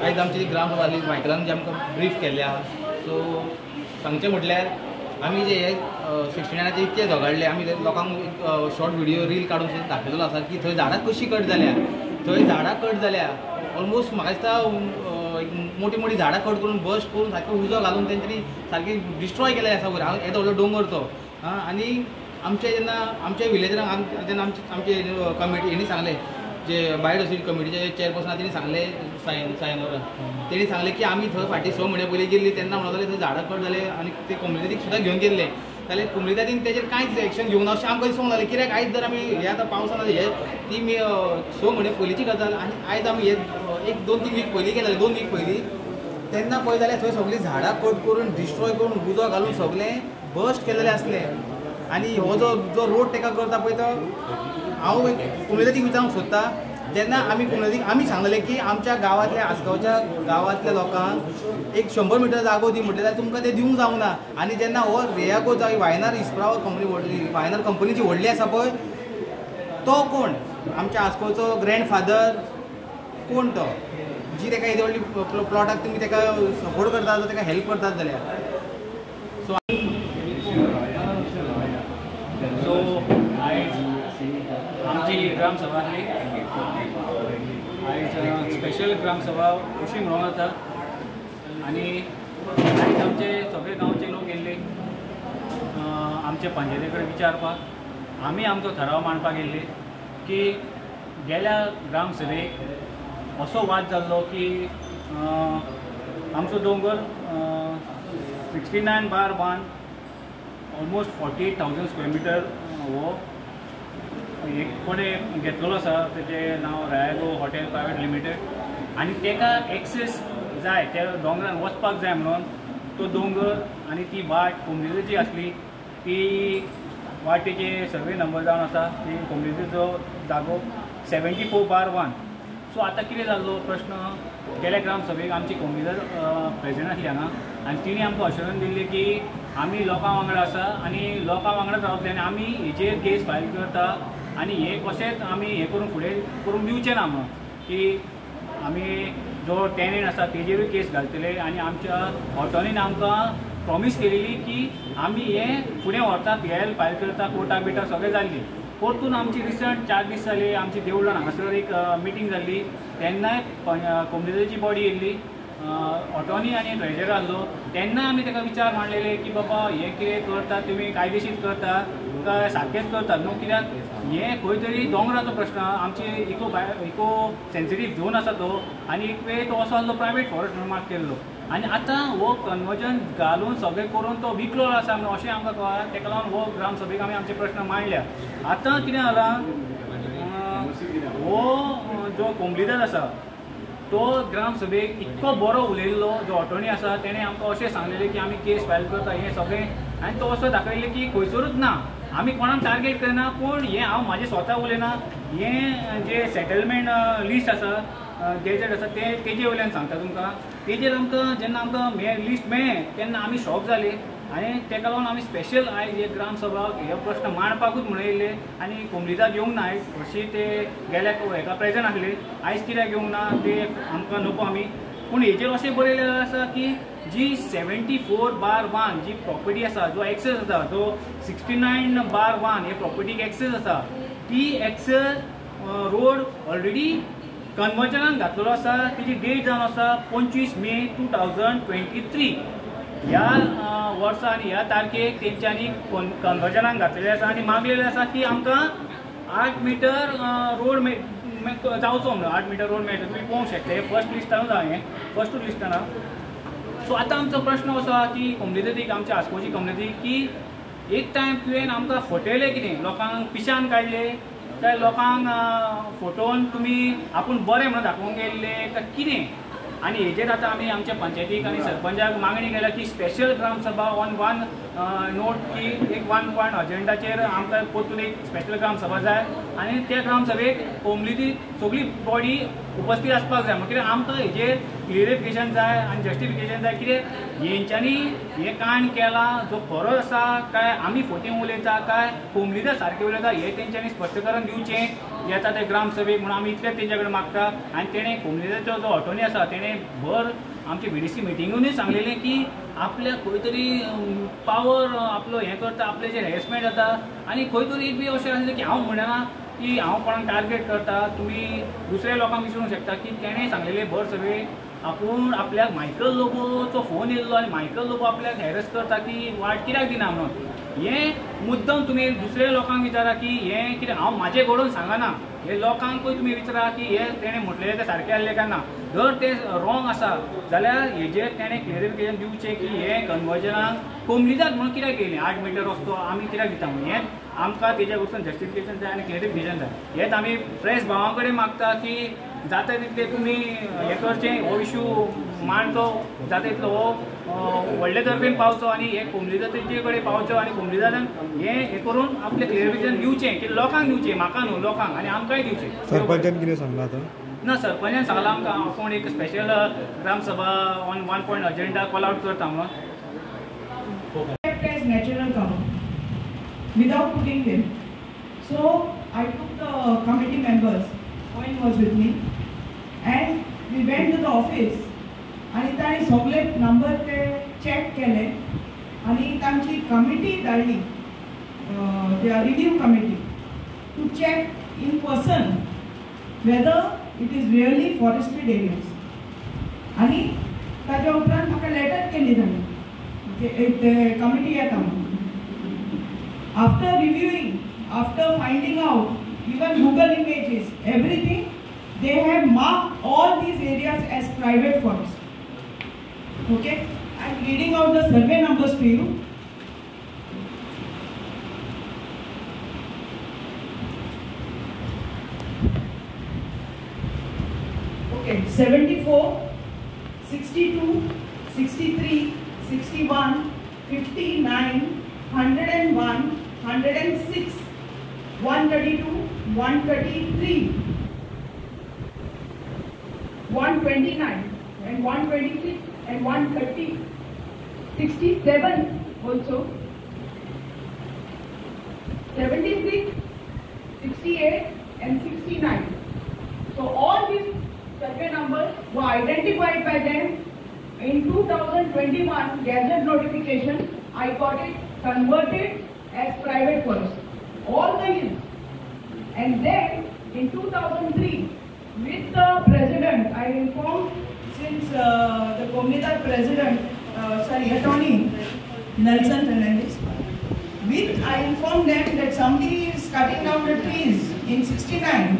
आयज आमची ग्रामसभा जाली, मायकलान जे आमकां ब्रीफ केल्ले आहा. सो सांगचें म्हटल्यार आमी जे हे 69 इतके झगडले, आमी लोकांक शॉर्ट व्हिडिओ रील काडून दाखयलेलो आसा की थंय झाडां कशी कट जाल्या. थंय झाडां कट जाल्या ऑलमोस्ट म्हाका दिसता मोठी मोठी झाडां कट करून बस्ट करून सारको उजो घालून तेंच्यांनी सारकी डिस्ट्रॉय केले आसा वयर. येदो व्हडलो दोंगर तो. आनी आमचे जेन्ना आमच्या विलेजरांक जेन्ना आमचे कमिटी हेणी सांगले, जे बायोडायवर्सिटी कमिटीचे चेअरपर्सन तेणी सांगले, सायनोरा तेणी सांगले की आमी थंय फाटीं 6 म्हयने पयलीं गेल्ली तेन्ना म्हणटाले थंय झाडां कट जाले आनी ते कम्युनिटीक सुद्दां घेवन गेल्ले. जाल्यार कम्युनिटीन तेजेर कांयच एक्शन घेवंक ना अशें आमकां दिसूंक लागलें. कित्याक आयज जर आमी हे आतां पावसान हे ती 6 म्हयने पयलींची गजाल आनी आयज आमी हे 1-2-3 वीक पयलीं गेले, 2 वीक पयलीं तेन्ना पळय जाल्यार थंय सगळीं झाडां कट करून डिस्ट्रॉय करून उजो घालून सगळें बस्ट केलेलें आसलें. आनी हो जो रोड तेका करता पळय तो हांव कम्युनिटीक विचारूंक सोदता. जेन्ना आमी कम्युनिटीक आमी सांगलें की आमच्या गांवांतल्या आसगांवच्या गांवांतल्या लोकांक 100 मिटर जागो दी म्हटलें जाल्यार तुमकां ते दिवंक जावंक ना. आनी जेन्ना हो रेयागो जावं वायनार इस्प्रावो कंपनी व्हडली, वायनार कंपनीची व्हडली आसा पळय तो कोण? आमच्या आसगांवचो ग्रँडफादर कोण तो? जी तेका येदी व्हडली प्लॉटाक तुमी तेका सपोर्ट करतात, तेका हेल्प करतात जाल्यार. सो आयज आमची ग्रामसभा आसली. आयज स्पेशल ग्रामसभा अशी म्हणून जाता आनी आयज आमचे सगळे गांवचे लोक येयल्ले आमचे पंचायती कडेन विचारपाक. आमी आमचो ठराव मांडपाक येयल्ले की गेल्या ग्रामसभेक असो वाद जाल्लो की आमचो दोंगर 69/1 ऑलमोस्ट 48,000 स्क्वेअर मिटर हो एक कोणें घेतलेलो आसा. तेजें नांव रायागो हॉटेल प्रायवेट लिमिटेड. आनी तेका एक्सेस जाय, त्या दोंगरान वचपाक जाय म्हणून तो दोंगर आनी ती वाट कोमरेची आसली. ती वाटेचे सर्वे नंबर जावन आसा. ती कोमरेचो जागो 74/1. सो आतां कितें जाल्लो प्रश्न, गेल्या ग्रामसभेक आमची कोमरीजर प्रेजिडेंट आसली हांगा आनी तिणी आमकां अश्युरन्स दिल्ली की आमी लोकां वांगडा आसा आनी लोकां वांगडाच रावतले आनी आमी हेजेर केस फायल करता आनी हे कशेंच आमी हे करून फुडें करूंक दिवचें ना म्हणून, की आमी जो टेनंट आसा तेजेरूय केस घालतले. आनी आमच्या ऑटोनीन आमकां प्रॉमीस केलेली की आमी हे फुडें व्हरता, PIL फायल करता, कोर्टाक बिटाक सगळें जाल्ली. परतून आमची रिसंट 4 दीस जाली आमची देवळान हांगासर एक मिटींग जाल्ली. तेन्नाय कोमरेची बॉडी येयल्ली, ऑटोनी आनी ट्रेजर आहलो. तेन्ना आमी ताका विचार मांडलेले की बाबा हे कितें करता तुमी, कायदेशीर करता काय सारकेंच करतात न्हू. कित्याक हे खंय तरी दोंगराचो प्रश्न, आमची इको सेन्सिटीव झोन आसा तो आनी एक वेळ तो असो आसलो प्रायवेट फॉरेस्ट मार्क केल्लो. आनी आतां हो कन्वर्जन घालून सगळें करून तो विकलो आसा म्हणून अशें आमकां कळ्ळां. ताका लागून हो ग्रामसभेक आमी आमचे प्रश्न मांडल्या. आतां कितें जालां, हो जो कोंबलीदार आसा तो ग्रामसभेक इतको बरो उलयल्लो, जो ऑटोनी आसा तेणें आमकां अशें सांगलेलें की आमी केस फायल करता हें सगळें. आनी तो असो दाखयलें की खंयसरूच ना, आमी कोणाक टार्गेट करना. पूण हें हांव म्हाजें स्वता उलयना, हें जे सेटलमेंट लिस्ट आसा गॅजेट आसा तेजे वयल्यान सांगता तुमकां. तेजेर आमकां जेन्ना आमकां लिस्ट मेळ्ळें तेन्ना आमी शॉक जाले. आनी ताका लागून आमी स्पेशल आयज हे ग्रामसभाक हे प्रश्न मांडपाकूच म्हणून येयले. आनी कोमलीदार घेवंक ना आयज, हरशीं ते गेल्या हेका प्रेजेंट आसले. आयज कित्याक घेवंक ना ते आमकां नको आमी. पूण हेजेर अशें बरयलेलें आसा की जी 74/1 जी प्रॉपर्टी आसा, जो एक्सेस आसा, जो 69/1 हे प्रॉपर्टीक एक्सेस आसा, ती एक्सेस रोड ऑलरेडी कन्वर्जनान घातलेलो आसा. तेजी डेट जावन आसा 25 मे 2023. ह्या वर्सा आनी ह्या तारखेक तेंच्यांनी कन्वर्जनान घातलेलें आसा आनी मागलेलें आसा की आमकां 8 मिटर रोड जावचो म्हणून. 8 मिटर रोड मेळटा, तुमी पळोवंक शकता. हे फर्स्ट लिस्टानूच आहा, हें फर्स्टूच लिस्टान आहा. सो आतां आमचो प्रश्न असो आहा की कम्युनिटीक, आमच्या आस्कोची कम्युनिटीक, की एक टायम तुवें आमकां फटयलें कितें, लोकांक पिशान काडले काय लोकांक फोटोवन तुमी आपूण बरें म्हणून दाखोवंक गेल्ले काय कितें. आनी हेजेर आतां आमी आमच्या पंचायतीक आनी सरपंचाक मागणी केल्या की स्पेशल ग्रामसभा ऑन 1 नोट, की एक 1 पॉयंट अजेंडाचेर आमकां परतून एक स्पेशल ग्रामसभा जाय आनी त्या ग्रामसभेक कोमलीची सगळी बॉडी उपस्थित आसपाक जाय. कित्याक आमकां हेजेर क्लियरिफिकेशन जाय आनी जस्टिफिकेशन जाय. कितें हेंच्यांनी हें कांड केलां, जो खरो आसा काय आमी फोटींग उलयता काय कोमलीदार सारकें उलयता, हें तेंच्यांनी स्पश्टीकरण दिवचें. येता ते ग्रामसभेक म्हणून आमी इतलेंच तेंच्या कडेन मागता आनी तेणें कोमलिदाचो जो ऑटोनी आसा तेणें भर आमची BDC मिटिंगूनय सांगलेलें की आपल्याक खंय तरी पावर आपलो हें करता आपलेचेर हॅरेसमेंट जाता आनी खंय तरी बी अशें आसलें की हांव म्हणना की हांव कोणाक टार्गेट करता तुमी दुसऱ्या लोकांक विचारूंक शकता की तेणें सांगलेलें भर सभेक आपूण आपल्याक मायकल लोबोचो फोन येयल्लो आनी मायकल लोबो आपल्याक हॅरेस करता की वाट कित्याक दिना म्हणून हें मुद्दम तुमी दुसऱ्या लोकांक विचारा की हें कितें हांव म्हाजें घडोवन सांगना हे लोकांकूय तुमी विचारा की हे तेणें म्हटलेलें तें सारकें आसलें काय ना जर तें रॉंग आसा जाल्यार हेजेर तेणें क्लियरिफिकेशन दिवचें की हें कन्वर्जनाक कोमलिदाद म्हणून कित्याक केलें 8 मिटर रस्तो आमी कित्याक दिता म्हणून हें आमकां तेज्या कडसून जस्टिफिकेशन जाय आनी क्लियरिफिकेशन जाय हेंच आमी प्रेस भावां कडेन मागता की जाता तितलें तुमी हें करचें हो इशू मांडचो जाता तितलो हो व्हडले तर्फेन पावचो आनी हे कोमलिदाचे कडेन पावचो आनी कोमलिदादान हें करून आपलें क्लियरिफिकेशन दिवचें की लोकांक दिवचें म्हाका न्हू लोकांक आनी आमकांय दिवचें सरपंचान कितें सांगलां आतां ना सरपंचान सांगलां आमकां आपूण एक special gram sabha on 1 point agenda call out करता म्हणून natural cover without putting them. So I took the committee members, Owen was with me, and we went to the office आणि ताणी सगळे नंबर ते चेक केले आणि तांची कमिटी धाडली review committee to check in person whether it is really forested areas आणि ताच्या उपरांत म्हाका लेटर केली ताणी committee येता after reviewing, after finding out even Google images, everything, they have marked all these areas as private forest. Okay, I'm reading out the survey numbers to you. Okay, 74, 62, 63, 61, 59, 101, 106, 132, 133, 129, and 126, and 130, 67 also, 76, 68, and 69. So all these survey numbers were identified by them. In 2021 Gazette notification, I got it converted as private forest, all the hills. And then in 2003, with the president, I informed, since the Komunidad president, attorney Nelson Fernandez, I informed them that somebody is cutting down the trees in 69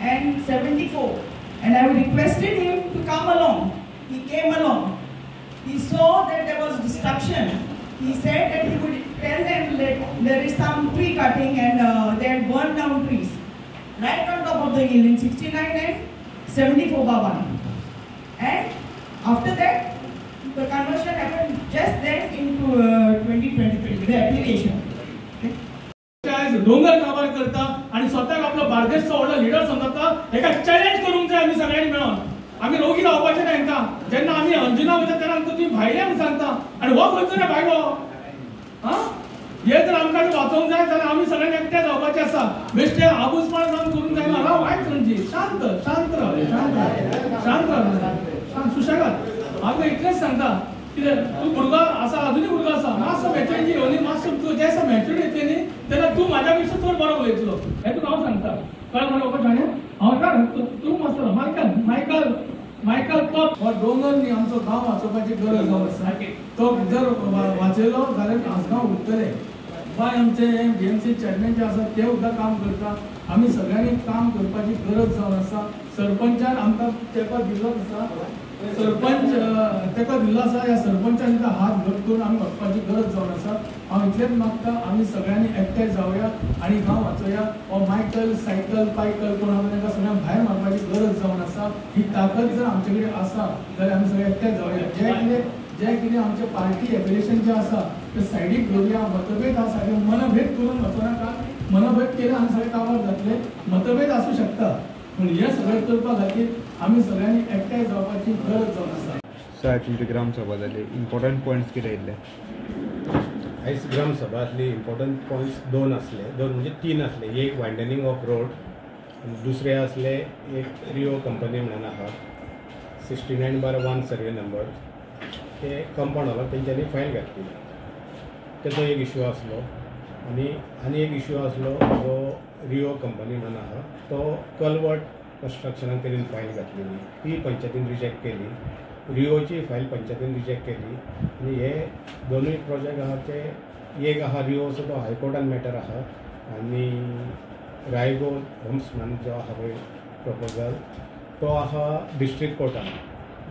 and 74, and I requested him to come along. He came along. He saw that there was destruction. He said that he would tell them that there is some tree cutting and they had burned down trees right on top of the hill in 69 and 74 Baban. And after that, the conversion happened just then into 2023, the application. डोंगर काबार करता आणि स्वतःक आपलो बार्देशचो व्हडलो leader समजता हेका challenge करूंक जाय आमी सगळ्यांनी मेळोन आमी रोगी रावपाचें ना हांकां जेन्ना आमी अंजुना वयता तेन्ना तुम्ही भायले म्हूण सांगता आनी हो खंयचो रे भायलो हे जर आमकां वाचोवंक जाय जाल्यार आमी सगळ्यांनी एकठांय जावपाचें आसा बेश्टे आबूजपण जावन करूंक जायना राव वायट म्हणजे शांत शांत राव शांत राव सुशेगाद हांव इतलेंच सांगता कितें तूं भुरगो आसा अजुनूय भुरगो आसा मातसो मॅच्युरिटी येवनी मातसो तूं जेन्ना मॅच्युरिटी येतली न्ही तेन्ना तूं म्हाज्या पेक्षा चड बरो उलयतलो हें तुका हांव सांगता कळ्ळें म्हाका वचून हांव तूं मातसो मायकल तो हो डोंगर न्ही आमचो गांव वाचोवपाची गरज आसा तो जर वाचयलो जाल्यार आसगांव उरतले बाय आमचे BMC चेअरमॅन जे आसा ते सुद्दां काम करता आमी सगळ्यांनी काम करपाची गरज जावन आसा सरपंचान आमकां तेंको दिल्लो आसा सरपंच तेका दिल्लो आसा ह्या सरपंचान सुद्दां हात घट करून आमी वचपाची गरज जावन आसा हांव इतलेंच मागता आमी सगळ्यांनी एकठांय जावया आनी गांव वाचोवया हो मायकल सायकल पायकल कोण आसा तांकां सगळ्यांक भायर मारपाची गरज जावन आसा ही ताकद जर आमचे कडेन आसा जाल्यार आमी सगळे एकठांय जावया जे कितें आमचे पार्टी एफिलिएशन जे आसा ते सायडीक दवरया मतभेद हा सारके मनभेद करून वचनाका मनभेद केले आमी सगळे कामार जातले मतभेद आसूं शकता पूण हे सगळें करपा खातीर आमी सगळ्यांनी एकठांय जावपाची गरज जावन आसा सो तुमची ग्रामसभा जाली इम्पॉर्टंट पॉयंट्स कितें येयल्ले आयज ग्रामसभांतले इम्पॉर्टंट पॉयंट्स दोन म्हणजे 3 आसले एक वायडनिंग ऑफ रोड आनी दुसरे असले एक रिओ कंपनी म्हणून आहा 69/1 सर्वे नंबर ते कंपाउंड हॉलाक तेंच्यांनी फायल घातली तेजो एक इश्यू आसलो आनी एक इश्यू आसलो जो रिओ कंपनी म्हणून आहा तो कल्वर्ट कन्स्ट्रक्शनाक तेणेन फायल घातलेली ती पंचायतीन रिजेक्ट केली रिओची फायल पंचायतीन रिजेक्ट केली आनी हे दोनूय प्रोजेक्ट आहा ते एक आहा रिओचो तो हायकोर्टान मॅटर आहा आनी रायगो होम्स म्हणून जो आहा पळय प्रपोजल तो आहा डिस्ट्रिक्ट कोर्टान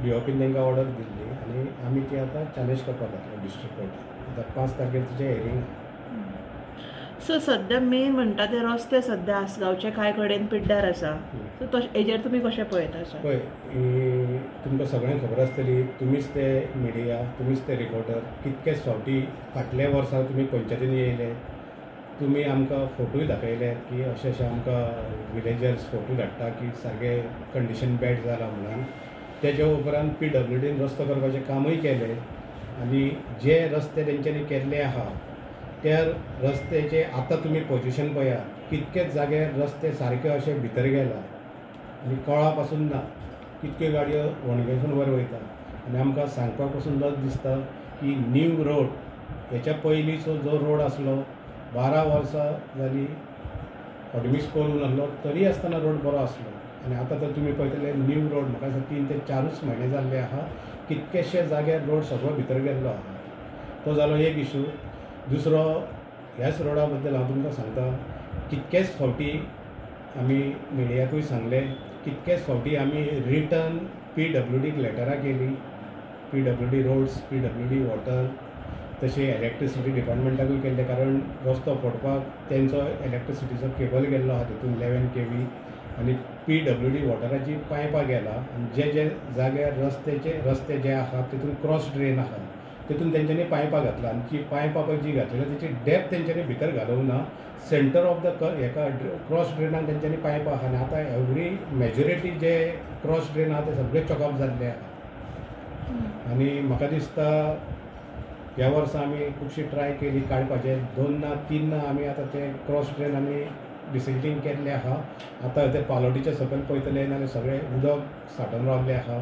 डीओपीन तांकां ऑर्डर दिल्ली आनी आमी ती आतां चॅलेंज करपाक लागले डिस्ट्रिक्ट कोर्टान आतां 5 तारखेर तिचें हियरींग सो सध्या मेन म्हणटा ते रस्ते सध्या आसगांवचे कांय कडेन पिड्ड्यार आसा सो हेजेर तुमी कशें पळयता सर पळय तुमकां सगळ्यांक खबर आसतली तुमीच ते मिडिया तुमीच ते रिपोर्टर कितकेच फावटी फाटल्या वर्सा तुमी पंचायतीन येयले तुमी आमकां फोटोय दाखयले की अशें अशें आमकां विलेजर्स फोटो धाडटा की सारके कंडिशन बॅड जाला म्हणून तेज्या उपरांत PWDन रस्तो करपाचें कामूय केलें आनी जे रस्ते तेंच्यांनी केल्ले आहा त्या रस्त्याचे आतां तुमी पोजिशन पळयात कितकेच जाग्यार रस्ते सारके अशे भितर गेला आनी कळा पासून ना कितक्यो गाडयो वणगेसून वर वयता आनी आमकां सांगपाक पासून लज दिसता की न्यू रोड हेच्या पयलींचो जो रोड आसलो 12 वर्सां जाली ऑडमिस करून आहलो तरी आसतना रोड बरो आसलो आनी आतां तर तुमी पळयतले न्यू रोड म्हाका दिसता 3 ते 4 म्हयने जाल्ले आहा कितकेशे जाग्यार रोड सगळो भितर गेल्लो आहा तो जालो एक इशू दुसरो ह्याच रोडा बद्दल हांव तुमकां सांगता कितकेच फावटी आमी मिडियाकूय सांगले कितकेच फावटी आमी रिटर्न PWDक लेटरां केली PWD रोड्स PWD वॉटर तशें इलेक्ट्रिसिटी डिपार्टमेंटाकूय केल्ले कारण रस्तो फोडपाक तेंचो इलेक्ट्रिसिटीचो केबल गेल्लो आहा तितून 11 kV आनी PWD वॉटराची पायपां गेला आनी जे जे जाग्यार रस्ते जे आहा तितून क्रॉस ड्रेन आहा तितून तेंच्यांनी पायपां घातला आनी जी पायपां पळय जी घातलेली तेची डेप्थ तेंच्यांनी भितर घालूंक ना सेंटर ऑफ द हेका क्रॉस ड्रेनाक तेंच्यांनी पायपां आहा आनी आतां एवरी मेजॉरिटी जे क्रॉस ड्रेन आहा ते सगळे चॉकअप जाल्ले आहा आनी म्हाका दिसता ह्या वर्सा आमी खुबशी ट्राय केली काडपाचे 2 ना 3 ना आमी आतां ते क्रॉस ड्रेन आमी डिसिल्टिंग केल्ले आहा आतां ते पालोटीचे सकयल पळयतले नाल्यार सगळे उदक सांठोवन रावल्ले आहा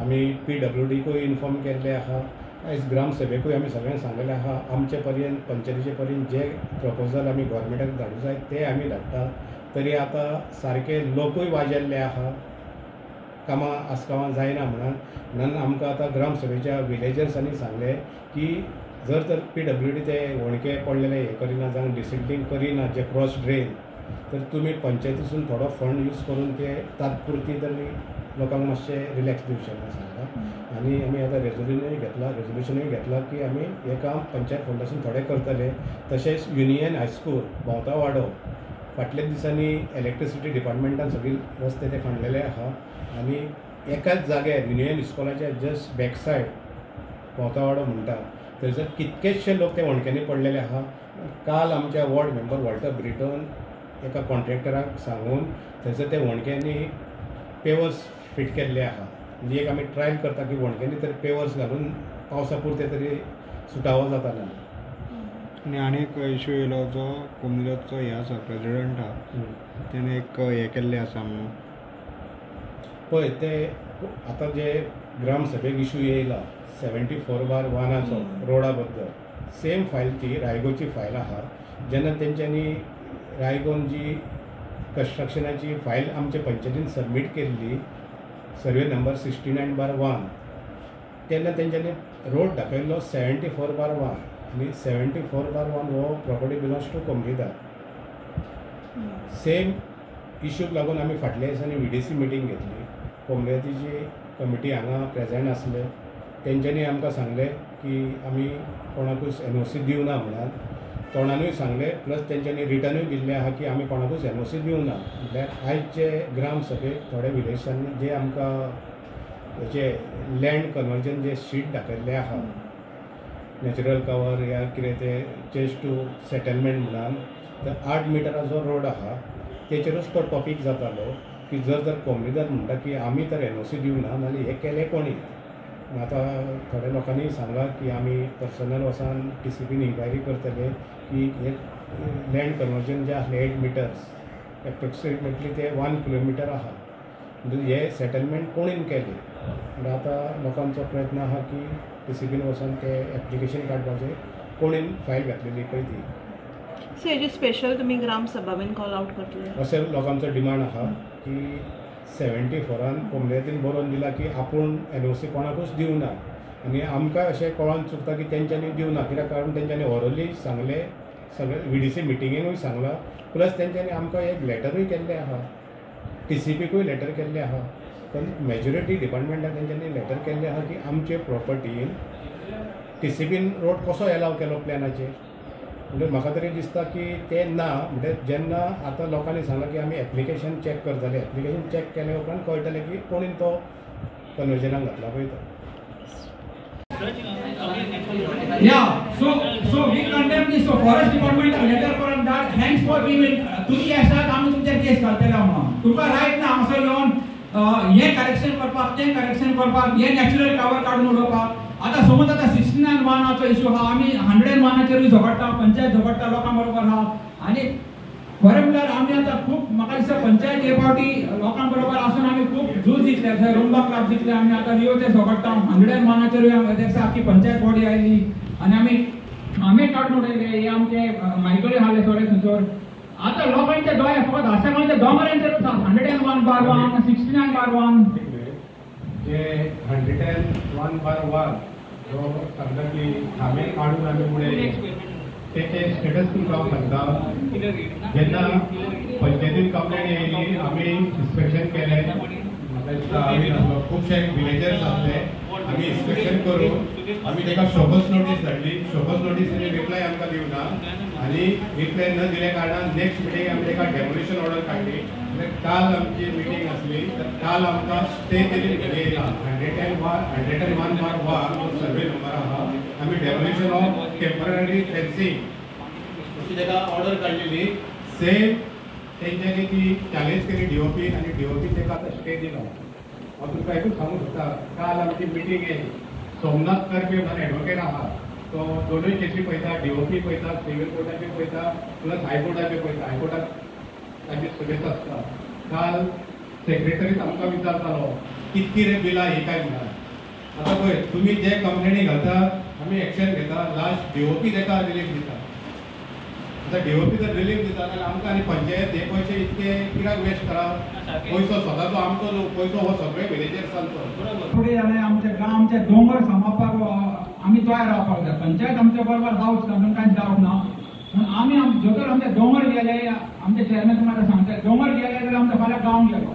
आमी PWDकूय इन्फॉर्म केल्ले आहा आयज ग्रामसभेकूय आमी सगळ्यांक सांगलेलें आहा आमचे पर्यंत पंचायतीचे पर्यंत जे प्रपोजल आमी गोवोरमेंटाक धाडूं जाय ते आमी धाडटा तरी आतां सारके लोकूय वाजेल्ले आहा कामां आसकावां जायना म्हणून आमकां आतां ग्रामसभेच्या विलेजर्सांनी सांगले की जर तर PWD ते वणके पडलेले हे करिना जावं डिसिल्टिंग करिना जे क्रॉस ड्रेन तर तुमी पंचायतीसून थोडो फंड यूज करून ते तात्पुरती तरी लोकांक मातशें रिलॅक्स दिवचें म्हणून सांगला आनी आमी आतां रेजोल्युशनूय घेतला की आमी हें काम पंचायत फंडासून थोडें करतले तशेंच युनियन हायस्कूल भोंवता वाडो फाटल्या दिसांनी इलेक्ट्रिसिटी डिपार्टमेंटान सगळे रस्ते ते खणलेले आहा आनी एकाच जाग्यार युनियन इस्कॉलाच्या जस्ट बॅक सायड भोंवता वाडो म्हणटा थंयसर कितकेशे लोक ते वणक्यांनी पडलेले आहा काल आमच्या वॉर्ड मेंबर वॉल्टर ब्रिटन एका कॉन्ट्रॅक्टराक सांगून थंयसर ते वणक्यांनी पेवर्स फिट केल्ले आहा म्हणजे एक आमी ट्रायल करता की वणक्यांनी तरी पेवर्स घालून पावसा पुरते तरी सुटावो जाताना आनी आनीक इशू येयलो जो कोमलिचो हे आसा प्रेजिडंट आहा तेणें एक हें केल्लें आसा म्हणून पळय ते आतां जे ग्रामसभेक इशू येयला 74/1 रोडा बद्दल सेम फायल ती रायगोची फायल आहा जेन्ना तेंच्यांनी रायगोन जी कन्स्ट्रक्शनाची फायल आमचे पंचायतीन सबमीट केल्ली सर्वे नंबर 69/1 तेन्ना तेंच्यांनी रोड दाखयल्लो 74/1 आनी 74/1 हो प्रॉपर्टी बिलोंग्स टू कोमलीदार सेम इशूक लागून आमी फाटल्या दिसांनी VDC मिटींग घेतली कोमलियाची कमिटी हांगा प्रेजेंट आसले तेंच्यांनी आमकां सांगले की आमी कोणाकूच NOC दिवना म्हणून तोंडानूय सांगले प्लस तेंच्यांनी रिटर्नूय दिल्ले आहा की आमी कोणाकूच NOC दिवना म्हटल्यार आयचे ग्रामसभेक थोड्या विलेजांनी जे आमकां हेचे लँड कन्वर्जन जे शीट दाखयल्ले आहा नॅचरल कवर या कितें ते चेंज टू सेटलमेंट म्हणून तर 8 मिटराचो रोड आहा तेचेरूच तो टॉपीक जातालो की जर कोमलीदार म्हणटा की आमी तर NOC दिवना नाल्यार हे केले कोणी आतां थोड्या लोकांनी सांगला की आमी पर्सनल वचून TCPन इन्क्वायरी करतले की हे लँड कन्वर्जन जे आसले 8 मिटर्स एप्रोक्सिमेटली ते 1 किलोमिटर आहा. म्हणजे हे सेटलमेंट कोणीन केले म्हणजे आतां लोकांचो प्रयत्न आहा की TCPन वचून ते एप्लिकेशन काडपाचें कोणीन फायल घातलेली पळय ती. सो हेजी स्पेशल तुमी ग्राम सभा बीन कॉल आउट करतले? अशें लोकांचो डिमांड आहा की 74 कोमलेतीन बरोवन दिला की आपूण NOC कोणाकूच दिवं ना आनी आमकां अशें कळोन चुकता की तेंच्यांनी दिवं ना कित्याक कारण तेंच्यांनी ओरली सांगलें सगळे VDC मिटिंगेनूय सांगलां प्लस तेंच्यांनी आमकां एक लेटरूय केल्लें आहा TCPकूय लेटर केल्लें आहा पण मेजॉरिटी डिपार्टमेंटाक तेंच्यांनी लेटर केल्लें आहा की आमचे प्रॉपर्टीन TCPन रोड कसो एलाव केलो प्लॅनाचेर म्हणजे म्हाका तरी दिसता की ते ना म्हणजे जेन्ना आतां लोकांनी सांगलां की आमी एप्लिकेशन चॅक करतले एप्लिकेशन चॅक केले उपरांत कळटलें की कोणीन तो कन्वर्जनाक घातला पळय तो. Yeah, so we condemn this. So forest department letter for that. Henceforth we will तुम्ही अशा आम्ही तुमच्या केस घालतले म्हणून तुमकां रायट ना असो येवन हे करेक्शन करपाक ते करेक्शन करपाक हे नॅचरल कवर काडून उडोवपाक आतां समज आतां 69 इश्यू आहा आमी 101 झगडटा पंचायत झगडटा लोकां बरोबर आहा आनी खरें म्हणल्यार आमी आतां खूब म्हाका दिसता पंचायत हे फावटी लोकां बरोबर आसून आमी खूब झूज जिखले थंय रुंबा क्लब जिखले आमी आतां रियो ते झगडटा 101 आखी पंचायत बॉडी आयली आनी आमी काडून उडयले हे आमचे मायकळे हाले सोडे थंयसर आतां लोकांचे दोळे फकत आसामांचे दोंगरांचेरूच 101/1 69/1 जे 101/1 जो सांगता की खामे काडून आमी उडयले तेचे स्टेटस तुमकां हांव सांगता जेन्ना पंचायतीन कंप्लेंट येयली आमी इन्स्पेक्शन केलें म्हाका दिसता आमी खुबशे विलेजर्स आसले आमी इन्स्पेक्शन करून आमी ताका शोकस नोटीस धाडली शोकस नोटीसीनी रिप्लाय आमकां दिवना आनी रिप्लाय न दिल्या कारणान नेक्स्ट मिटींग आमी ताका डेमोलिशन ऑर्डर काडली काल आमची मिटींग आसली तर काल आमकां स्टे केली येयला 101/1 जो सर्वे नंबर आहा आमी डेमोलिशन ऑफ टेम्पररी फेन्सिंग अशी ताका ऑर्डर काडलेली सेम तेंच्यांनी ती चॅलेंज केली DOP आनी DOP ताका आतां स्टे दिलो. हांव तुमकां एकूच सांगूंक सोदता काल आमची मिटींग येयली सोमनाथ करपे म्हणून एडवोकेट आहा तो दोनूय केसी पळयता DOP पळयता सिव्हील कोर्टाचे पळयता प्लस हायकोर्टाचे पळयता हायकोर्टाक ताची सुबेज आसता. काल सेक्रेटरीच आमकां विचारतालो कितकी रे बिलां ही काय म्हणून आतां पळय तुमी जे कंप्लेनी घालता आमी एक्शन घेता लास्ट DOP ताका रिलीफ दिता आतां DOP जर रिलीफ दिता जाल्यार आमकां आनी पंचायत हे पयशे इतके कित्याक वेस्ट करप पयसो स्वताचो आमचो न्हू पयसो हो सगळे विलेजर्सांचो बरोबर फुडें जालें आमचे दोंगर सांबाळपाक आमी तयार रावपाक जाय पंचायत आमच्या बरोबर हावस तातूंत कांयच डावट ना पूण आमी जर आमचे दोंगर गेले आमचे चेअरमॅन तुमकां सांगता दोंगर गेले जाल्यार आमचो फाल्यां गांव गेलो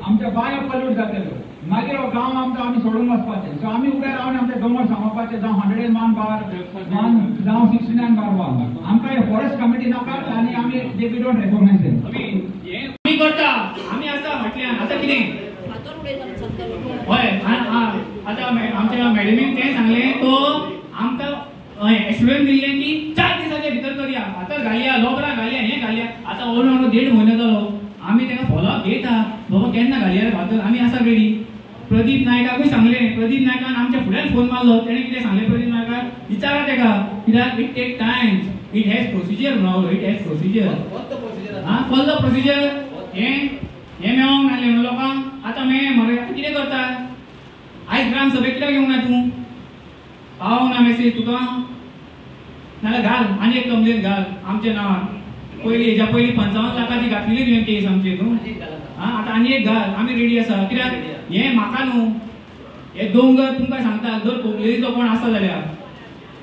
आमचे बायो पल्यूट जातलो मागीर हो गांव आमी सोडून वचपाचें सो आमी उबे रावन आमचे दोंगर सांबाळपाचे जावं 101/1 जावं 69/1 आमकां हे फॉरेस्ट कमिटी नाका आनी आमी दे वी डोंट रेकॉग्नाइज देम आमी करता आमी आसा म्हटल्यार आतां कितें हय आतां आमच्या मॅडमीन तें सांगलें तो आमकां एश्युरन्स दिल्लें की 4 दिसांचे भितर करया आतां घालया लोबरां घालया हें घालया आतां ओन 1.5 म्हयनो जालो आमी ताका फॉलोअप घेता बाबा केन्ना घालया रे फातर आमी आसा रेडी. प्रदीप नायकाकूय सांगलें प्रदीप नायकान आमच्या फुड्यान फोन मारलो तेणें कितें सांगलें प्रदीप नायकाक विचारा ताका कित्याक it take times it has procedure न्हू it has procedure follow the procedure हें मेळोंक नासलें म्हणून लोकांक आतां मेळ्ळें मरे आतां कितें करता आयज ग्राम सभेक कित्याक येवंक ना तूं पावोंक ना मॅसेज तुका नाल्यार घाल आनी एक कंप्लेन घाल आमच्या नांवान पयलीं हेज्या पयलीं 55 लाखाची घातलेली तुवें केस आमची न्हू आतां आनी एक घाल आमी रेडी आसा कित्याक हें म्हाका न्हू हे दोंगर तुमकां सांगता जर कोंकणीचो कोण आसा जाल्यार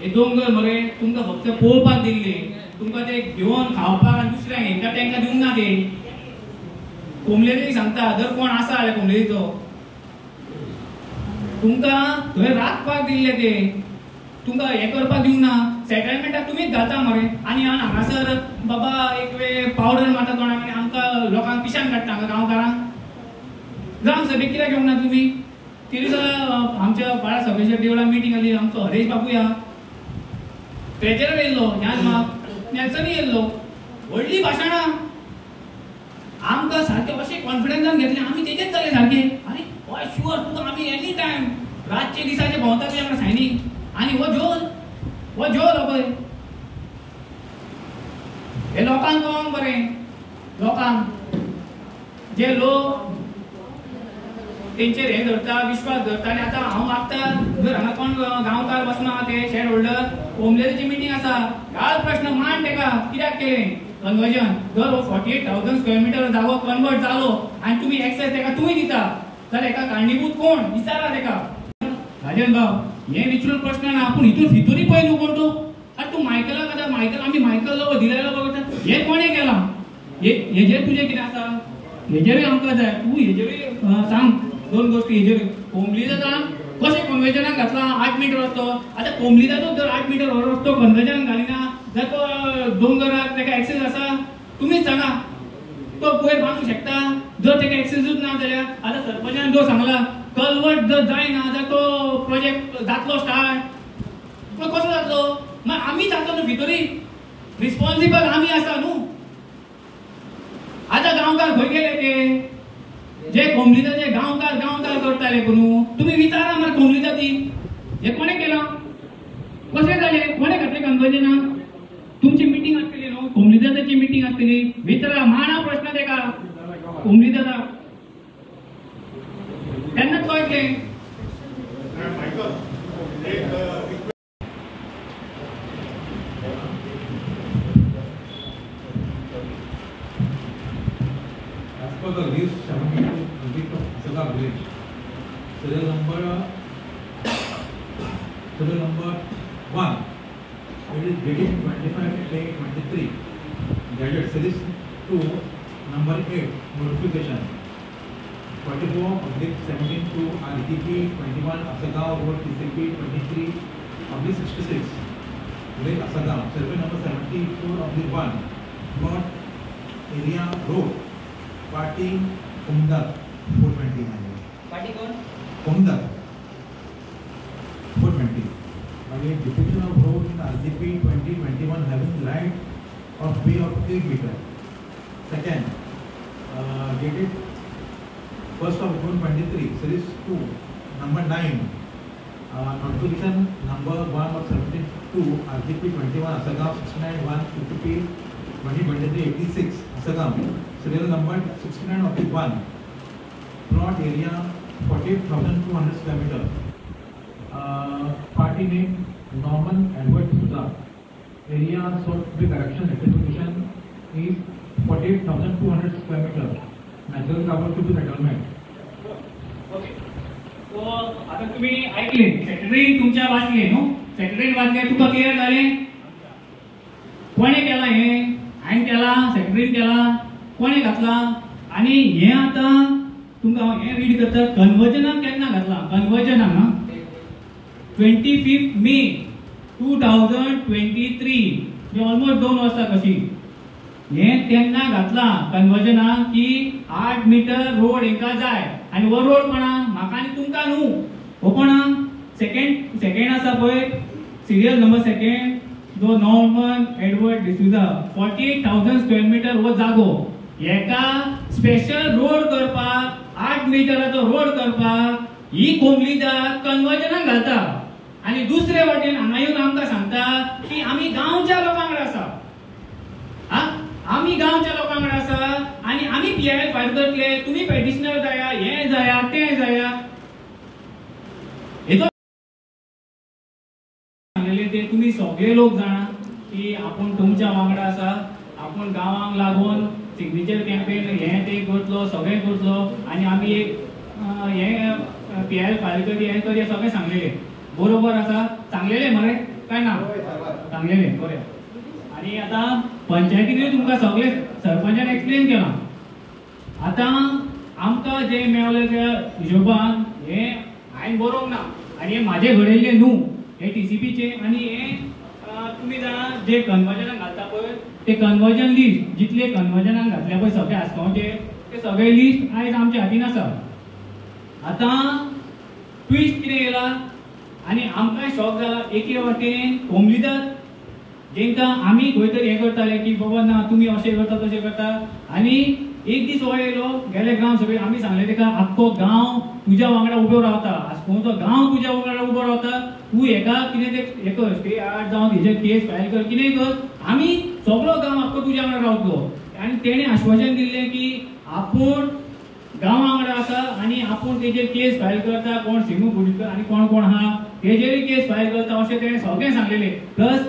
हे दोंगर मरे तुमकां फक्त पळोवपाक दिल्ले तुमकां ते घेवन खावपाक आनी दुसऱ्यांक हेंकां तांकां दिवंक ना ते कोंबलेचेक सांगता जर कोण आसा जाल्यार कोंबलेचो तुमकां थंय राखपाक दिल्ले ते तुमकां हें करपाक दिवंक ना सेटलमेंटाक तुमीच घालता मरे आनी हांगासर बाबा एक वेळ पावडर मारता तोंडाक आनी आमकां लोकांक पिशान काडटा गांवकारांक ग्राम सभेक कित्याक येवंक ना तुमी ते दिसा आमच्या बाळा सभेच्या देवळान मिटींग जाली आमचो हरेश बापूय आहा ट्रेजरर येयल्लो ज्ञान नेल्सनूय येयल्लो व्हडली भाशणां आमकां सारकें अशें कॉन्फिडन्सान घेतलें आमी तेजेच जाले सारके अरे हय शुअर तुका आमी एनी टायम रातचे दिसाचे भोंवता तुवें आमकां सायनींग आनी हो झोल हो पळय हे लोकांक कळोंक बरें लोकांक जे लोक तेंचेर हे धरता विश्वास धरता आनी आतां हांव मागता जर हांगा कोण गांवकार बसना ते शेअर होल्डर कोमलेची मिटींग आसा घाल प्रश्न मांड तेका कित्याक केलें कन्वर्जन जर 48,000 स्क्वेअर मिटर जागो कन्वर्ट जालो आनी तुमी एक्सेस तेका तुमी दिता जाल्यार हेका कारणीभूत कोण विचारा तेका राजन भाव हे विचारून प्रश्न ना पूण हितून भितरूय पळय न्हू कोण तो आतां तूं मायकला खाता मायकल आमी मायकल लोक दिलेलो बघता हे कोणे केला हेजेर तुजें कितें आसा हेजेरूय आमकां जाय तूं हेजेरूय सांग दोन गोष्टी हेजेर कोंबली जाता कशें कन्वेजनाक घातला 8 मिटर रस्तो आतां कोंबली जातो जर 8 मिटर रस्तो कन्वेजनाक घालिना जाल्यार तो दोंगराक तेका एक्सेस आसा तुमीच सांगा तो पयर बांदूंक शकता जर तेका एक्सेसूच ना जाल्यार आतां सरपंचान जो सांगला कल्वर्ट जर जायना जाल्यार तो प्रोजेक्ट जातलो स्टार्ट पण कसो जातलो मागीर आमी जातलो न्हू भितरी रिस्पॉन्सिबल आमी आसा न्हू आतां गांवकार खंय गेले ते जे कोंबलीचे गांवकार करताले न्हू तुमी विचारा मरे कोंबली जाती हे कोणे केला कशें जालें कोणे घातलें कन्वर्जनाक तुमची मिटींग आसतली न्हू कोंबली जाताची मिटींग आसतली विचारा मांडा प्रश्न तेका कोंबली जाता तेन्नाच कळटलें For the list 72 of Asagam village, serial number 1, it is dated 25/8/23. Gadget series 2, number 8, notification 44/17 to RTP 21 Asagam Road TCP 23/66. Village Asagam, survey number 74/1, plot area road. Party कुमदर 420 पार्टी कोण कुमदर 420 and a depiction of road in RGP 2021 having right of way of 8 meter. Second, dated 1st of June 23, series 2, number 9, notification number 1 of 72 RGP 21 Asagam 69/1 TCP 2023-86 Asagam, serial number 69/1, plot area 48,200 square meter, party name Norman Edward Souza, area sought to be correction rectification is 48,200 square meter, natural cover to be settlement. Okay तो आता तुम्ही ऐकले secretary तुमच्या वाचले न्हू secretary वाचले तुका clear जालें कोणे केला हे हांवें केला सेक्रेटरीन केला कोणे घातला आणि हे आता तुमकां हे रीड करता कन्वर्जनाक केन्ना घातला कन्वर्जनाक ना 25 मे 2023 म्हणजे ऑलमोस्ट 2 वर्सां कशी हे तेन्ना घातला कन्वर्जनाक की 8 मीटर रोड हेंका जाय आणि वो रोड कोणा म्हाका आनी तुमकां न्हू हो कोणा सेकंड आसा पळय सिरियल नंबर 2 जो Norman Edward D'Souza 48,000 square metre वो जागो हेका स्पेशल रोड करपाक 8 मिटराचो रोड करपाक ही कोंबली जात कन्वर्जनाक घालता आणि दुसरे वाटेन हांगा येवन आमकां सांगता की आमी गांवच्या लोकांकडेन आसा आमी गांवच्या लोकांकडेन आसा आणि आमी पीआयएल फायल करतले तुमी पेटिशनर जाया हे जाया ते जाया ते तुम्ही सगळे लोक जाणा की आपण तुमच्या वांगडा आसा आपण गांवांक लागून सिग्नेचर कॅम्पेन हे ते करतलो सगळे करतलो आणि आमी एक हे पीआयएल फायल करी हे करी सगळे सांगलेले बरोबर आसा सांगलेले मरे काय ना सांगलेले बरें आणि आता पंचायतीने तुमकां सगळे सरपंचान एक्सप्लेन केला आता आमकां जे मेळले त्या हिशोबान हे हांवें बरोवंक ना आणि हे म्हाजे घडयल्ले न्हू हे टीसीपीचे आणि हे तुम्ही जाणा जे कन्वर्जनाक घालता पळय ते कन्वर्जन लिस्ट जितले कन्वर्जनाक घातल्या पळय सगळे आसपावचे ते सगळे लिस्ट आयज आमच्या हातीन आसा आता ट्विस्ट कितें येयला आणि आमकां शॉक जाला एके वाटेन कोंबलीदार जेंकां आमी खंय तरी हें करताले की बाबा ना तुमी अशें करता तशें करता आणि एक दीस हो येयलो गेले ग्राम सभेक आमी सांगले तेका आख्खो गांव तुज्या वांगडा उबो रावता आसपावचो गांव तुज्या वांगडा उबो रावता तूं हेका कितें ते हे कर स्टे आर्ट जावन हेजे केस फायल कर कितेंय कर आमी सगळो गांव आख्खो तुज्या वांगडा रावतलो आनी तेणे आश्वासन दिल्लें की आपूण गांवा वांगडा आसा आनी आपूण तेजेर केस फायल करता, कोण सिमू कुडीकर आनी कोण कोण आहा तेजेरूय केस फायल करता अशें तेणें सगळें सांगलेलें. प्लस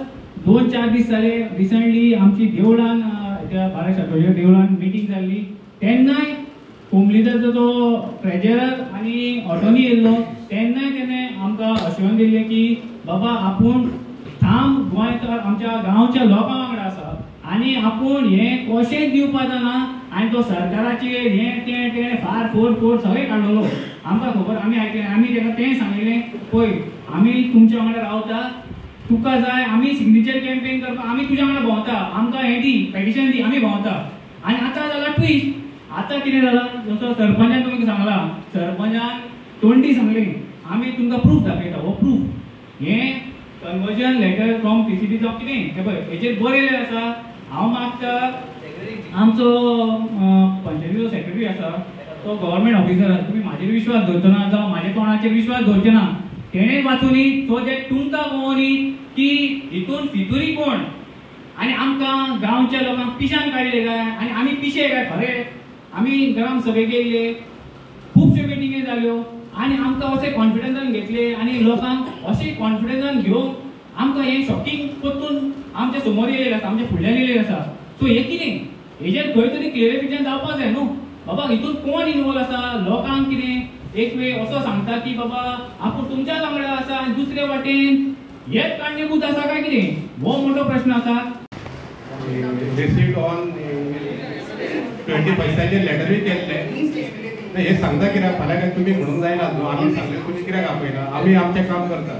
2-4 दीस जाले रिसंटली आमची देवळान बारा शाखोच्या देवळान मिटींग जाल्ली, तेन्नाय कोमलीदाचो तो ट्रेजरर आनी ऑटोनी येयल्लो, तेन्नाय तेणें आमकां आश्वासन दिल्लें की बाबा आपूण ठाम गोंयकार आमच्या गांवच्या लोकां वांगडा आसा आनी आपूण हें कशेंच दिवपाचो ना. आनी तो सरकाराचेर हें तें फार फोड सगळें काडलेलो आमकां खबर, आमी आयकलें. आमी ताका तें सांगिल्लें पळय आमी तुमच्या वांगडा रावता, तुका जाय आमी सिग्नेचर कॅम्पेन करता, आमी तुज्या वांगडा भोंवता, आमकां हें दी पेटिशन दी, आमी भोंवता. आनी आतां जाला ट्विस्ट, आतां कितें जालां जसो सरपंचान तुमकां सांगलां, सरपंचान तोंडी सांगलें आमी तुमकां प्रूफ दाखयता. हो प्रूफ हें कन्वर्जन लेटर फ्रॉम PCB जावं कितें हें पळय हेचेर बरयलें आसा. हांव मागता आमचो पंचायतीचो सेक्रेटरी आसा तो गव्हर्मेंट ऑफिसर आसा, तुमी म्हाजेर विश्वास दवरचो ना जावं म्हाज्या तोंडाचेर विश्वास दवरचे ना, तेणें वाचूनी सो ते तुमकां कळोनी की हितून फितुरी कोण आनी आमकां गांवच्या लोकांक पिशान काडले काय आनी आमी पिशे काय खरे. आमी ग्राम सभेक गेल्ले, खुबश्यो मिटिंगे जाल्यो आनी आमकां अशें कॉन्फिडन्सान घेतले आनी लोकांक अशें कॉन्फिडन्सान घेवन आमकां हें शॉकिंग परतून आमच्या समोर येयलेलें आसा, आमच्या फुडल्यान येयलेलें आसा. सो हें कितें हेजेर खंय तरी क्लियरिफिकेशन जावपाक जाय न्हू बाबा, हितून कोण इनवॉल्व आसा. लोकांक कितें एक वेळ असो सांगता की बाबा आपूण तुमच्या वांगडा आसा आनी दुसरे वाटेन हेच कारणीभूत आसा काय कितें, हो मोठो प्रश्न आसा. रिसीव्ड ऑन 20 पैशाचे लेटरूय केल्ले. हे सांगता कित्याक फाल्यां काय तुमी म्हणूंक जायना न्हू, आमी सांगलें तुमी कित्याक आपयना, आमी आमचें काम करता.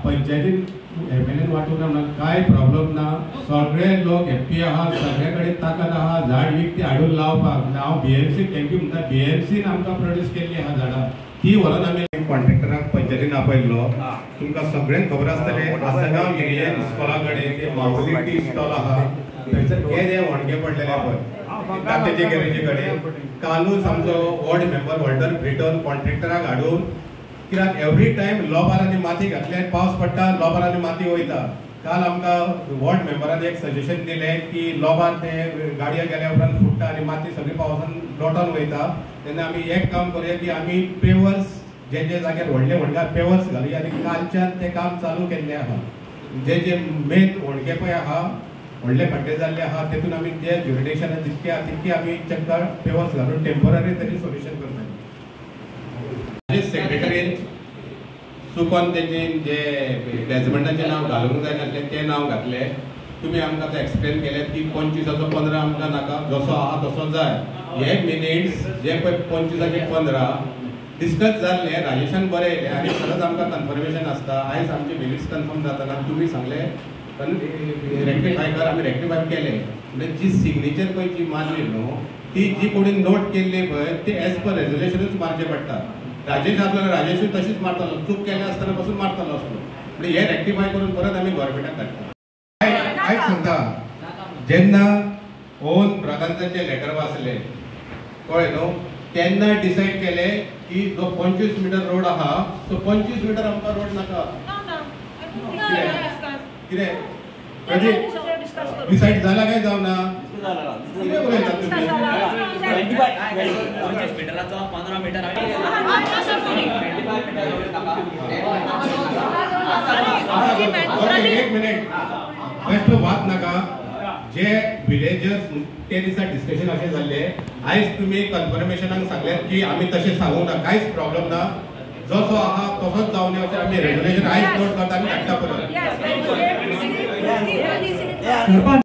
पंचायतीन MLA वांटून ना कांय प्रॉब्लेम ना, सगळे लोक हॅप्पी आहा, सगळे कडेन ताकद आहा झाड विकती हाडून लावपाक. हांव BMC थँक्यू म्हणटा, BMCन आमकां प्रोड्यूस केल्ली आहा झाडां, ती व्हरून आमी कॉन्ट्रॅक्टराक पंचायतीन आपयल्लो. तुमकां सगळ्यांक खबर आसतलें आसगांव एरियेन स्कॉला कडेन माऊली टी स्टॉल आहा, थंयसर केदे वणगे पडलेले पळय दातेचे गॅरेजी कडेन. कालूच आमचो वॉर्ड मेंबर वॉल्टर ब्रिटन कॉन्ट्रॅक्टराक हाडून कित्याक एवरी टायम लोबारांनी माती घातले, पावस पडटा लोबारांनी माती वयता. काल आमकां वॉर्ड मेंबरान एक सजेशन दिलें की लोबार ते गाडयो गेल्या उपरांत फुट्टा आनी माती सगळी पावसान लोटोन वयता. तेन्ना आमी एक काम करूया की आमी पेवर्स जे जाग्यार व्हडले व्हडले पेवर्स घालुया आनी कालच्यान तें काम चालू केल्लें आहा. जे मेन व्हडगे पळय आहा व्हडले खड्डे जाल्ले आहा तेतून आमी जे ज्युरिडिक्शन जितके आहा तितके आमी चक्कर पेवर्स घालून टेम्पररी तरी सोल्युशन करता. सेक्रेटरीन चुकोन तेजे जे डॅजमेंटाचें नांव घालूंक जाय नासलें तें नांव घातलें. तुमी आमकां आतां एक्सप्लेन केलें की 25 15 आमकां नाका, जसो आहा तसो जाय. हे मिनिट्स जे पळय 25 15 डिस्कस जाल्ले राजेशान बरें येयलें आनी खरंच आमकां कन्फर्मेशन आसता. आयज आमचे मिनिट्स कन्फर्म जाताना तुमी सांगलें रेक्टिफाय कर, आमी रेक्टिफाय केलें. म्हणजे जी सिग्नेचर पळय जी मारली न्हू ती जी कोणी नोट केल्ली पळय ती एज पर रेजोल्युशनूच मारचें पडटा. राजेश आसलो राजेशूय तशीच मारतालो, चूक केले आसतना पासून मारतालो आसलो. म्हणजे हे रेक्टिफाय करून परत आमी गव्हर्मेंटाक धाडटा. आयज सांगता जेन्ना ओन ब्रदर्साचे लेटर वाचले कळ्ळें न्हू तेन्ना डिसायड केलें की जो 25 मिटर रोड आहा तो 25 मिटर आमकां रोड नाका. कितें डिसायड जाला काय जावना कितें उलयता तुमी? 25 मिटराचो 15 मिटर एक मिनिट बेस्ट वाद नाका. जे विलेजर्स ते दिसा डिस्कशन अशें जाल्लें आयज तुमी कन्फर्मेशनाक सांगल्यात की आमी तशें सांगूं ना, कांयच प्रॉब्लेम ना, जसो आहा तसोच जावन अशें आमी रेजोल्युशन आयज नोट करता आनी धाडटा परत.